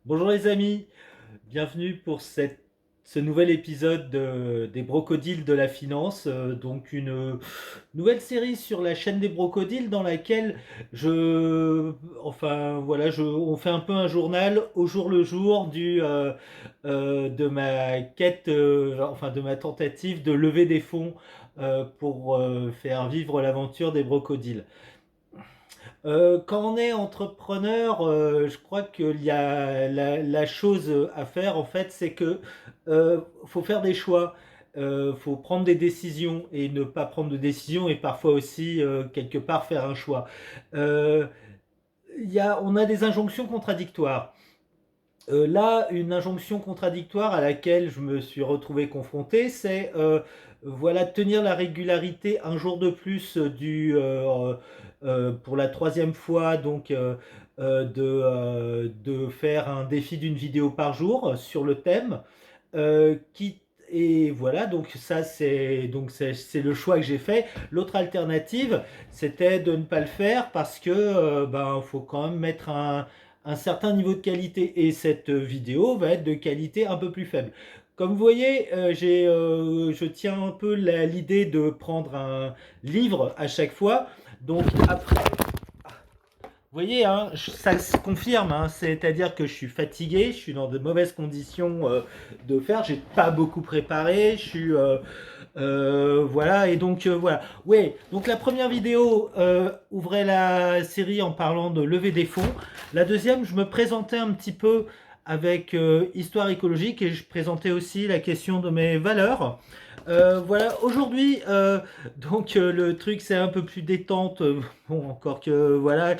Bonjour les amis, bienvenue pour ce nouvel épisode des Brocodiles de la finance, donc une nouvelle série sur la chaîne des Brocodiles dans laquelle on fait un peu un journal au jour le jour de ma quête, de ma tentative de lever des fonds pour faire vivre l'aventure des Brocodiles. Quand on est entrepreneur, je crois qu'il y a la chose à faire en fait, c'est que faut faire des choix, faut prendre des décisions et ne pas prendre de décisions et parfois aussi quelque part faire un choix. Euh, on a des injonctions contradictoires. Là, une injonction contradictoire à laquelle je me suis retrouvé confronté, c'est voilà, tenir la régularité un jour de plus pour la troisième fois, donc de faire un défi d'une vidéo par jour sur le thème. Qui, et voilà, donc ça c'est le choix que j'ai fait. L'autre alternative, c'était de ne pas le faire parce que faut quand même mettre un certain niveau de qualité et cette vidéo va être de qualité un peu plus faible. Comme vous voyez, je tiens un peu l'idée de prendre un livre à chaque fois. Donc après, vous voyez, hein, ça se confirme, hein, c'est-à-dire que je suis fatigué, je suis dans de mauvaises conditions de faire, j'ai pas beaucoup préparé, je suis voilà, et donc voilà. Ouais, donc la première vidéo ouvrait la série en parlant de lever des fonds. La deuxième, je me présentais un petit peu avec histoire écologique et je présentais aussi la question de mes valeurs. Voilà, aujourd'hui, le truc c'est un peu plus détente, bon encore que voilà.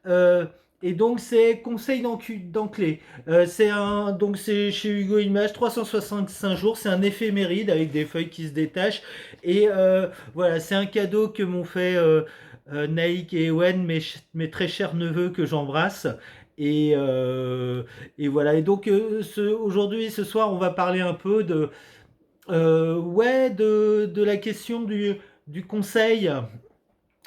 Euh, et donc c'est conseil d'enclé. C'est chez Hugo Images 365 jours, c'est un éphéméride avec des feuilles qui se détachent et voilà, c'est un cadeau que m'ont fait Naïk et Ewen, mes très chers neveux que j'embrasse. Et, euh, et voilà. Et donc aujourd'hui, ce soir, on va parler un peu de la question du conseil.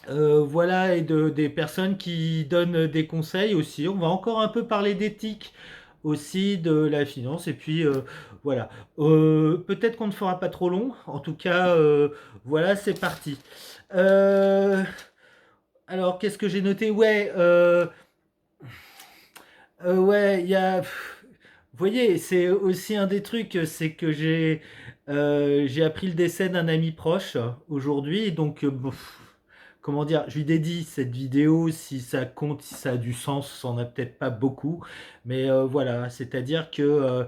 Voilà, et des personnes qui donnent des conseils aussi. On va encore un peu parler d'éthique aussi, de la finance. Et puis voilà. Peut-être qu'on ne fera pas trop long. En tout cas, voilà, c'est parti. Euh, alors, qu'est-ce que j'ai noté? Ouais, il y a. Vous voyez, c'est aussi un des trucs, c'est que j'ai appris le décès d'un ami proche aujourd'hui, donc comment dire, je lui dédie cette vidéo si ça compte, si ça a du sens, ça en a peut-être pas beaucoup, mais voilà, c'est-à-dire que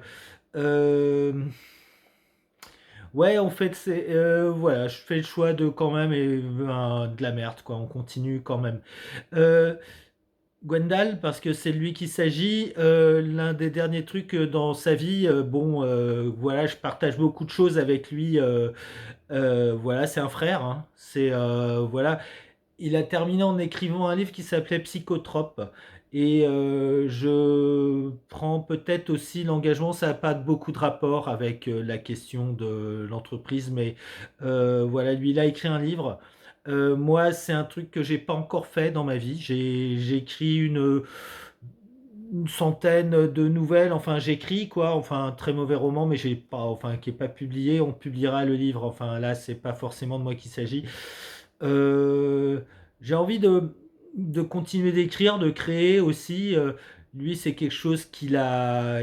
euh, ouais, en fait, voilà, je fais le choix de quand même de la merde, quoi, on continue quand même. Euh, Gwendal, parce que c'est lui qu'il s'agit. L'un des derniers trucs dans sa vie, voilà, je partage beaucoup de choses avec lui. Voilà, c'est un frère, hein. Voilà, il a terminé en écrivant un livre qui s'appelait Psychotrope. Et je prends peut-être aussi l'engagement, ça n'a pas beaucoup de rapport avec la question de l'entreprise, mais voilà, lui, il a écrit un livre. Moi, c'est un truc que j'ai pas encore fait dans ma vie. J'ai écrit une centaine de nouvelles. Enfin, j'écris quoi. Enfin, un très mauvais roman, mais j'ai pas, enfin, qui est pas publié. On publiera le livre. Enfin, là, c'est pas forcément de moi qu'il s'agit. Euh, j'ai envie de continuer d'écrire, de créer aussi. Lui, c'est quelque chose qu'il a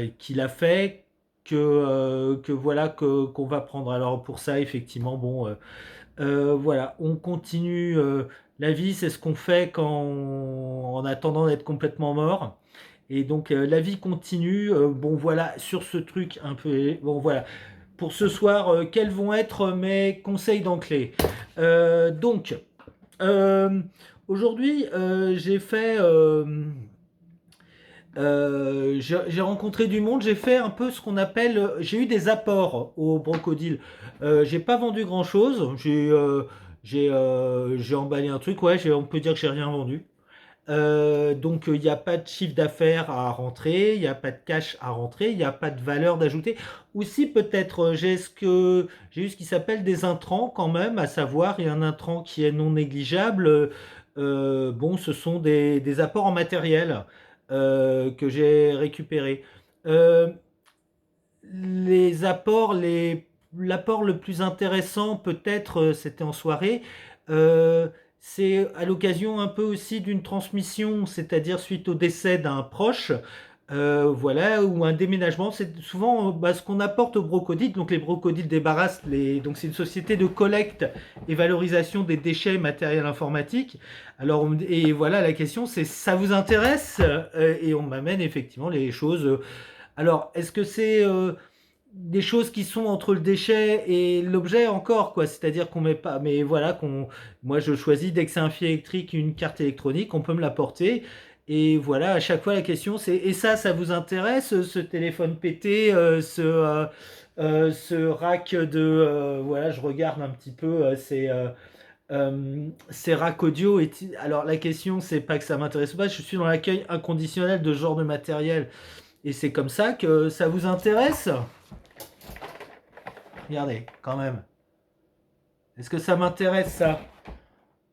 fait. Que voilà qu'on va prendre. Alors pour ça effectivement bon voilà, on continue. La vie, c'est ce qu'on fait en attendant d'être complètement mort. Et donc, la vie continue. Bon, voilà, sur ce truc un peu. Bon, voilà. Pour ce soir, quels vont être mes conseils d'enclé? Donc, euh, aujourd'hui, j'ai rencontré du monde, j'ai fait un peu ce qu'on appelle, j'ai eu des apports au Brocodile. J'ai pas vendu grand-chose, j'ai emballé un truc, ouais, on peut dire que j'ai rien vendu. Donc il n'y a pas de chiffre d'affaires à rentrer, il n'y a pas de cash à rentrer, il n'y a pas de valeur d'ajouter. Aussi peut-être j'ai eu ce qui s'appelle des intrants quand même, à savoir il y a un intrant qui est non négligeable. Bon, ce sont des apports en matériel que j'ai récupérés. Euh, les apports, l'apport le plus intéressant, peut-être, c'était en soirée. Euh, c'est à l'occasion un peu aussi d'une transmission, c'est-à-dire suite au décès d'un proche, voilà, ou un déménagement. C'est souvent ce qu'on apporte aux brocodiles. Donc les brocodiles débarrassent donc c'est une société de collecte et valorisation des déchets matériels informatiques. Alors et voilà, la question c'est ça vous intéresse? Et on m'amène effectivement les choses. Alors, est-ce que c'est des choses qui sont entre le déchet et l'objet encore, quoi? C'est-à-dire qu'on met pas, mais voilà, moi je choisis dès que c'est un fil électrique, une carte électronique, on peut me l'apporter. Et voilà, à chaque fois la question c'est, et ça vous intéresse, ce téléphone pété, ce rack voilà, je regarde un petit peu ces racks audio. Alors la question c'est pas que ça m'intéresse pas, je suis dans l'accueil inconditionnel de ce genre de matériel. Et c'est comme ça que ça vous intéresse? Regardez, quand même. Est-ce que ça m'intéresse ça?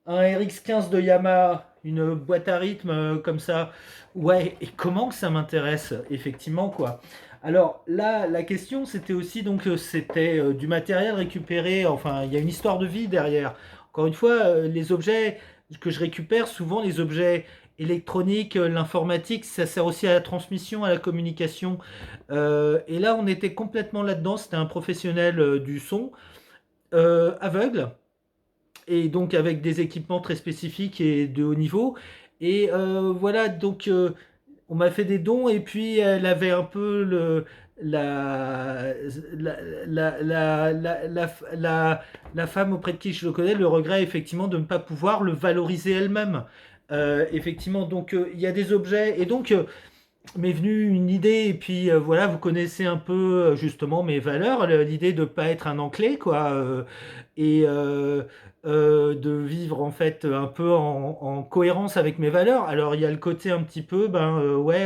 Un RX15 de Yamaha, une boîte à rythme comme ça. Ouais, et comment que ça m'intéresse? Effectivement, quoi. Alors là, la question, c'était aussi, donc, c'était du matériel récupéré. Enfin, il y a une histoire de vie derrière. Encore une fois, les objets que je récupère, souvent les objets électroniques, l'informatique, ça sert aussi à la transmission, à la communication. Et là, on était complètement là-dedans. C'était un professionnel du son, aveugle, et donc avec des équipements très spécifiques et de haut niveau. Et voilà, donc on m'a fait des dons, et puis elle avait un peu la, la, la, la femme auprès de qui je le connais, le regret effectivement de ne pas pouvoir le valoriser elle-même. Effectivement, donc il y a des objets, et donc m'est venue une idée, et puis voilà, vous connaissez un peu justement mes valeurs, l'idée de ne pas être un enclé, quoi, et de vivre en fait un peu en cohérence avec mes valeurs. Alors il y a le côté un petit peu, ouais,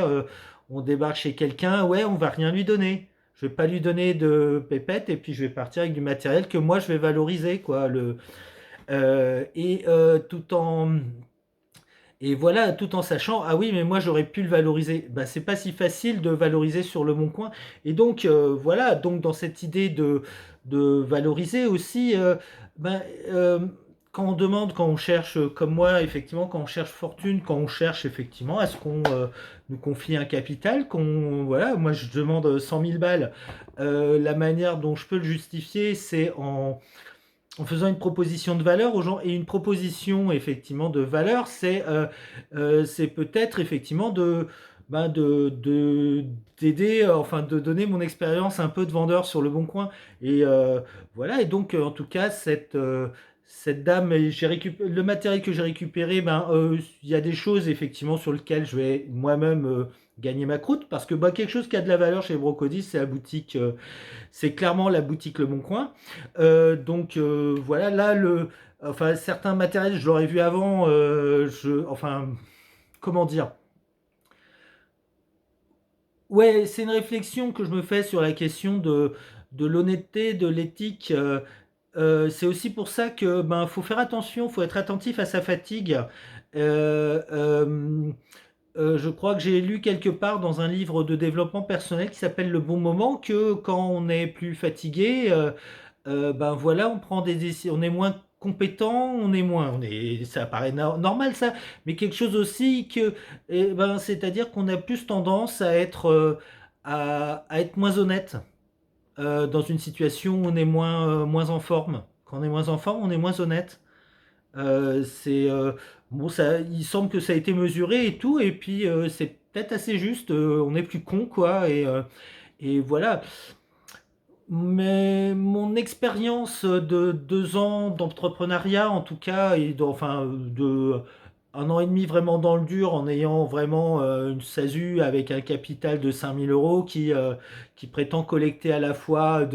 on débarque chez quelqu'un, ouais, on va rien lui donner. Je vais pas lui donner de pépettes, et puis je vais partir avec du matériel que moi je vais valoriser, quoi. Tout en et voilà, tout en sachant, ah oui, mais moi j'aurais pu le valoriser. Ben, c'est pas si facile de valoriser sur le Bon Coin. Et donc, voilà, donc dans cette idée de valoriser aussi, ben, euh, quand on demande, quand on cherche, comme moi, effectivement, quand on cherche fortune, quand on cherche effectivement, à ce qu'on nous confie un capital, voilà, moi je demande 100 000 balles. La manière dont je peux le justifier, c'est en faisant une proposition de valeur aux gens. Et une proposition effectivement de valeur, c'est peut-être effectivement d'aider, enfin de donner mon expérience un peu de vendeur sur le Bon Coin. Et voilà, et donc en tout cas cette dame, le matériel que j'ai récupéré, il y a des choses effectivement sur lesquelles je vais moi-même gagner ma croûte, parce que quelque chose qui a de la valeur chez Brocodis, c'est la boutique, c'est clairement la boutique Le Bon Coin. Donc voilà, là, enfin, certains matériels, je l'aurais vu avant, enfin, comment dire? Ouais, c'est une réflexion que je me fais sur la question de l'honnêteté, de l'éthique. C'est aussi pour ça que faut faire attention, faut être attentif à sa fatigue. Euh, euh, je crois que j'ai lu quelque part dans un livre de développement personnel qui s'appelle Le Bon Moment, que quand on est plus fatigué, voilà, on prend des décisions, on est moins compétent, ça paraît normal ça, mais quelque chose aussi c'est-à-dire qu'on a plus tendance à être moins honnête dans une situation où on est moins en forme. Quand on est moins en forme, on est moins honnête. C'est bon, ça, il semble que ça a été mesuré et tout, et puis c'est peut-être assez juste. On est plus con, quoi, et voilà. Mais mon expérience de 2 ans d'entrepreneuriat, en tout cas, enfin, de 1 an et demi vraiment dans le dur, en ayant vraiment une SASU avec un capital de 5 000 € qui prétend collecter à la fois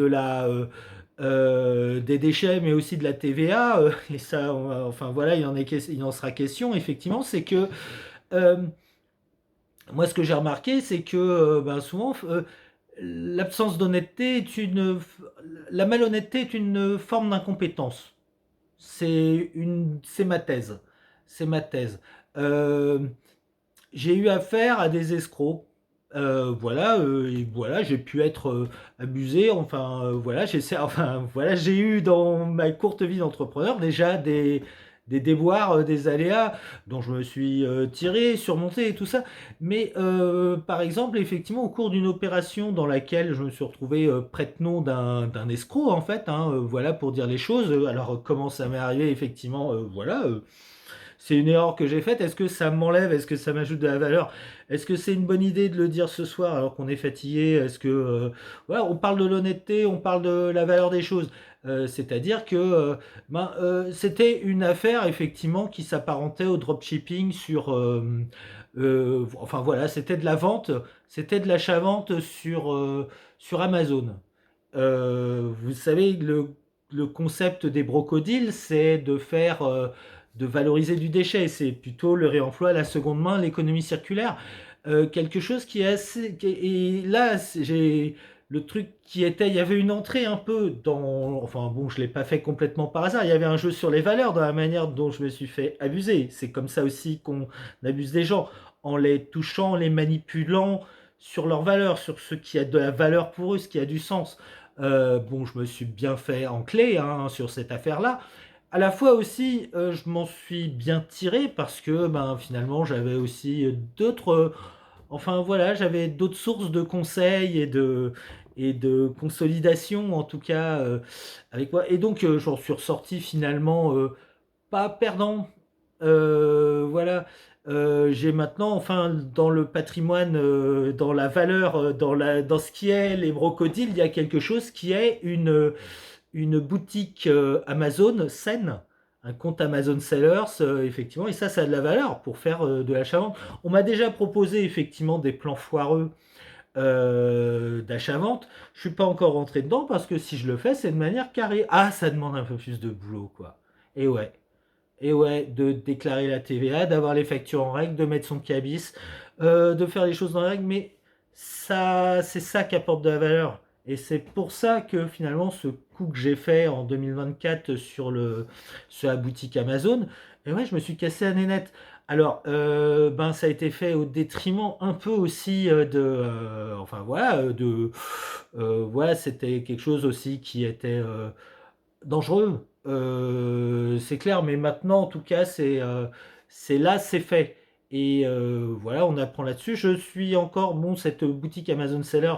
des déchets, mais aussi de la TVA, et ça, enfin voilà, il en sera question, effectivement, c'est que Hem, Moi, ce que j'ai remarqué, c'est que, ben, souvent, l'absence d'honnêteté est la malhonnêteté est une forme d'incompétence. C'est ma thèse. C'est ma thèse. Hem, j'ai eu affaire à des escrocs. Voilà, et voilà, j'ai pu être abusé. Enfin, voilà, enfin, voilà, j'ai eu dans ma courte vie d'entrepreneur déjà des déboires, des aléas dont je me suis tiré, surmonté et tout ça. Mais par exemple, effectivement, au cours d'une opération dans laquelle je me suis retrouvé prête-nom d'un escroc, en fait, hein, voilà pour dire les choses. Alors, comment ça m'est arrivé, effectivement, voilà. C'est une erreur que j'ai faite. Est-ce que ça m'enlève? Est-ce que ça m'ajoute de la valeur? Est-ce que c'est une bonne idée de le dire ce soir alors qu'on est fatigué? Est-ce que voilà, on parle de l'honnêteté, on parle de la valeur des choses. C'est-à-dire que c'était une affaire effectivement qui s'apparentait au dropshipping enfin voilà, c'était de la vente, c'était de l'achat-vente sur Amazon. Vous savez, le concept des brocodiles, c'est de valoriser du déchet. C'est plutôt le réemploi à la seconde main, l'économie circulaire. Quelque chose qui est assez. Et là, j'ai le truc qui était. Il y avait une entrée un peu dans. Enfin bon, je ne l'ai pas fait complètement par hasard. Il y avait un jeu sur les valeurs dans la manière dont je me suis fait abuser. C'est comme ça aussi qu'on abuse des gens, en les touchant, en les manipulant sur leurs valeurs, sur ce qui a de la valeur pour eux, ce qui a du sens. Bon, je me suis bien fait en clé hein, sur cette affaire-là. À la fois aussi, je m'en suis bien tiré parce que ben, finalement, j'avais aussi enfin voilà, j'avais d'autres sources de conseils et de consolidation, en tout cas, avec moi. Et donc, j'en suis ressorti finalement pas perdant. Voilà. J'ai maintenant, enfin, dans le patrimoine, dans la valeur, dans ce qui est les brocodiles, il y a quelque chose qui est une boutique Amazon saine, un compte Amazon Sellers, effectivement, et ça a de la valeur pour faire de l'achat-vente. On m'a déjà proposé effectivement des plans foireux d'achat-vente. Je suis pas encore rentré dedans parce que si je le fais, c'est de manière carrée. Ah, ça demande un peu plus de boulot, quoi. Et ouais. Et ouais, de déclarer la TVA, d'avoir les factures en règle, de mettre son cabis, de faire les choses dans la règle, mais ça, c'est ça qui apporte de la valeur. Et c'est pour ça que finalement, ce coup que j'ai fait en 2024 sur la boutique Amazon, et ouais, je me suis cassé la nénette. Alors, ben, ça a été fait au détriment un peu aussi enfin voilà, voilà, c'était quelque chose aussi qui était dangereux, c'est clair, mais maintenant, en tout cas, c'est là, c'est fait. Et voilà, on apprend là-dessus. Je suis encore, bon, cette boutique Amazon Seller,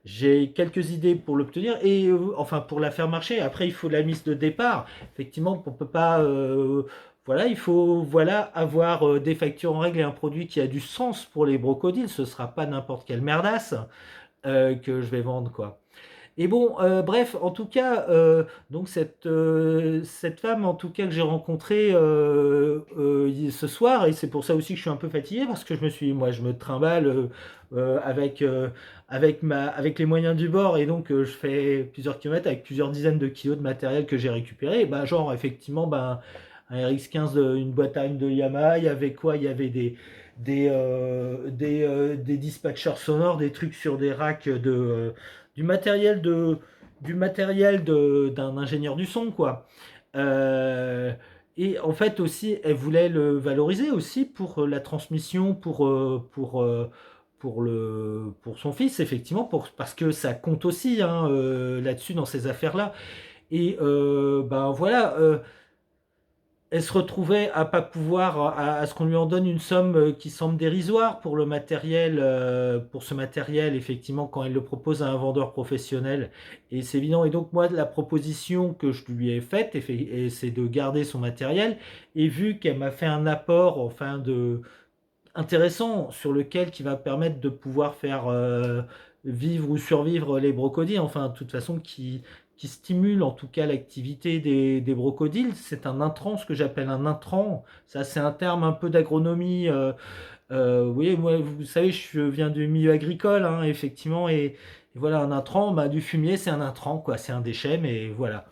j'ai quelques idées pour l'obtenir et enfin pour la faire marcher. Après, il faut la mise de départ. Effectivement, on peut pas. Voilà, il faut voilà avoir des factures en règle et un produit qui a du sens pour les brocodiles. Ce sera pas n'importe quelle merdasse que je vais vendre, quoi. Et bon, bref, en tout cas, donc cette femme, en tout cas, que j'ai rencontrée ce soir, et c'est pour ça aussi que je suis un peu fatigué, parce que moi, je me trimballe avec les moyens du bord, et donc je fais plusieurs kilomètres avec plusieurs dizaines de kilos de matériel que j'ai récupéré. Et ben, genre, effectivement, ben, un RX15, une boîte à âne de Yamaha, il y avait quoi? Il y avait des dispatchers sonores, des trucs sur des racks du matériel d'un ingénieur du son, quoi. Euh, et en fait aussi, elle voulait le valoriser aussi pour la transmission, pour son fils, effectivement, parce que ça compte aussi hein, là-dessus dans ces affaires-là. Et ben voilà, elle se retrouvait à pas pouvoir, à ce qu'on lui en donne une somme qui semble dérisoire pour le matériel, pour ce matériel, effectivement, quand elle le propose à un vendeur professionnel. Et c'est évident. Et donc, moi, la proposition que je lui ai faite, c'est de garder son matériel. Et vu qu'elle m'a fait un apport, enfin, intéressant sur lequel qui va permettre de pouvoir faire vivre ou survivre les brocodiles, enfin de toute façon qui stimule en tout cas l'activité des brocodiles. C'est un intrant, ce que j'appelle un intrant. Ça c'est un terme un peu d'agronomie. Oui, moi vous savez, je viens du milieu agricole, hein, effectivement, et voilà un intrant, bah, du fumier c'est un intrant, quoi, c'est un déchet, mais voilà.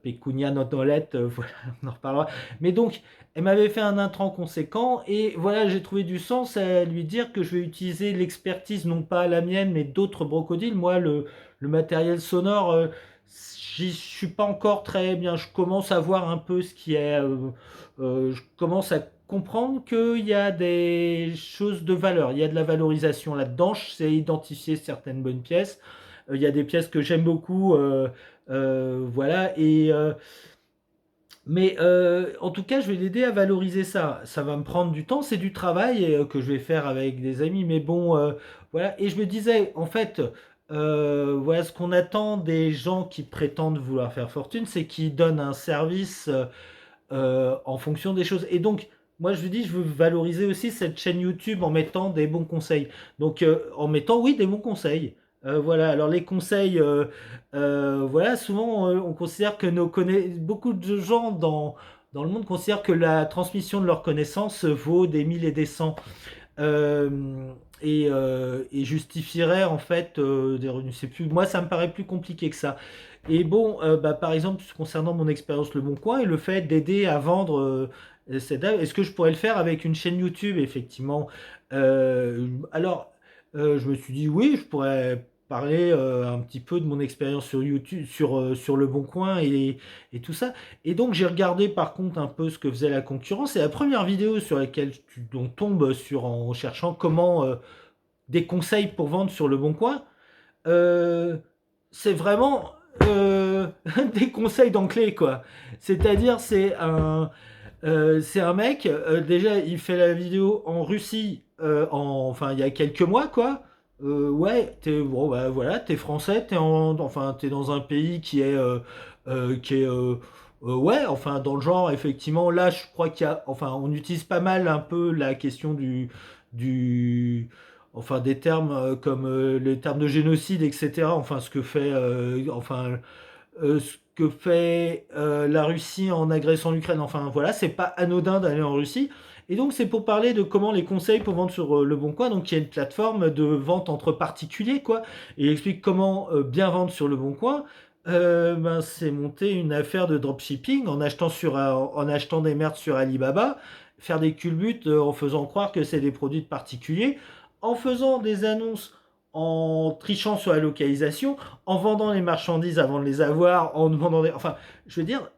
Pecunia non olet, voilà, on en reparlera. Mais donc, elle m'avait fait un intrant conséquent et voilà, j'ai trouvé du sens à lui dire que je vais utiliser l'expertise, non pas la mienne, mais d'autres brocodiles. Moi, le matériel sonore, je suis pas encore très bien. Je commence à voir un peu ce qui est. Je commence à comprendre qu'il y a des choses de valeur, il y a de la valorisation là-dedans. Je sais identifier certaines bonnes pièces. Il y a des pièces que j'aime beaucoup, voilà. Mais en tout cas, je vais l'aider à valoriser ça. Ça va me prendre du temps, c'est du travail que je vais faire avec des amis. Mais bon, voilà. Et je me disais, en fait, voilà, ce qu'on attend des gens qui prétendent vouloir faire fortune, c'est qu'ils donnent un service en fonction des choses. Et donc, moi, je vous dis, je veux valoriser aussi cette chaîne YouTube en mettant des bons conseils. Donc, en mettant, oui, des bons conseils. Voilà, alors les conseils, voilà, souvent on considère que beaucoup de gens dans le monde considèrent que la transmission de leurs connaissances vaut des mille et des cents et justifierait en fait des revenus. C'est plus, moi, ça me paraît plus compliqué que ça. Et bon, bah, par exemple, concernant mon expérience Le Bon Coin et le fait d'aider à vendre est-ce que je pourrais le faire avec une chaîne YouTube, effectivement? Alors, je me suis dit oui, je pourrais parler un petit peu de mon expérience sur YouTube, sur Le Bon Coin et tout ça. Et donc j'ai regardé par contre un peu ce que faisait la concurrence. Et la première vidéo sur laquelle on tombe en cherchant comment des conseils pour vendre sur Le Bon Coin, euh, c'est vraiment des conseils d'enclé quoi. C'est-à-dire c'est un mec, déjà il fait la vidéo en Russie, enfin il y a quelques mois quoi. Ouais, bon bah voilà, t'es français, enfin t'es dans un pays qui est ouais, enfin dans le genre effectivement. Là, je crois qu'il y a, enfin on utilise pas mal un peu la question du enfin des termes comme les termes de génocide, etc. Enfin ce que fait, ce que fait la Russie en agressant l'Ukraine. Enfin voilà, c'est pas anodin d'aller en Russie. Et donc c'est pour parler de comment les conseils pour vendre sur Le Bon Coin. Donc il y a une plateforme de vente entre particuliers quoi. Et il explique comment bien vendre sur Le Bon Coin. Ben, c'est monter une affaire de dropshipping en achetant des merdes sur Alibaba, faire des culbutes en faisant croire que c'est des produits de particuliers, en faisant des annonces, en trichant sur la localisation, en vendant les marchandises avant de les avoir, en vendant des... Enfin, je veux dire,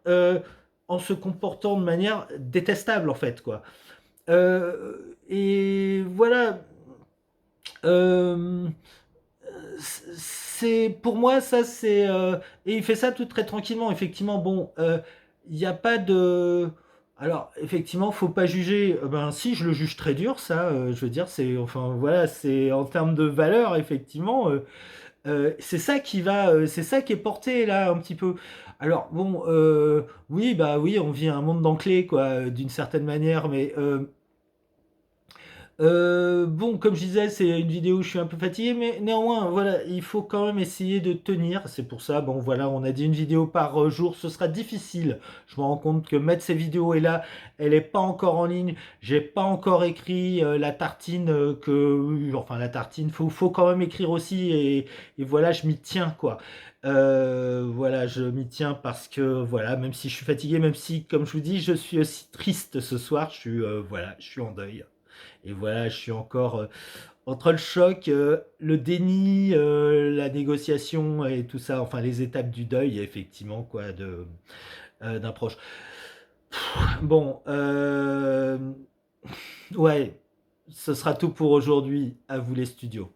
en se comportant de manière détestable, en fait, quoi. Et voilà. Euh, c'est pour moi ça c'est et il fait ça tout très tranquillement effectivement bon il n'y a pas de alors effectivement faut pas juger ben si je le juge très dur ça je veux dire c'est enfin voilà c'est en termes de valeur effectivement c'est ça qui va c'est ça qui est porté là un petit peu alors bon oui bah oui on vit un monde d'enclés quoi d'une certaine manière mais bon, comme je disais, c'est une vidéo où je suis un peu fatigué, mais néanmoins, voilà, il faut quand même essayer de tenir. C'est pour ça, bon, voilà, on a dit une vidéo par jour, ce sera difficile. Je me rends compte que mettre ces vidéos est là, elle est pas encore en ligne. J'ai pas encore écrit la tartine enfin la tartine, faut quand même écrire aussi et voilà, je m'y tiens quoi. Voilà, je m'y tiens parce que voilà, même si je suis fatigué, même si, comme je vous dis, je suis aussi triste ce soir, je suis voilà, je suis en deuil. Et voilà, je suis encore entre le choc, le déni, la négociation et tout ça, enfin les étapes du deuil, effectivement, quoi, d'un proche. Bon, ouais, ce sera tout pour aujourd'hui. À vous les studios.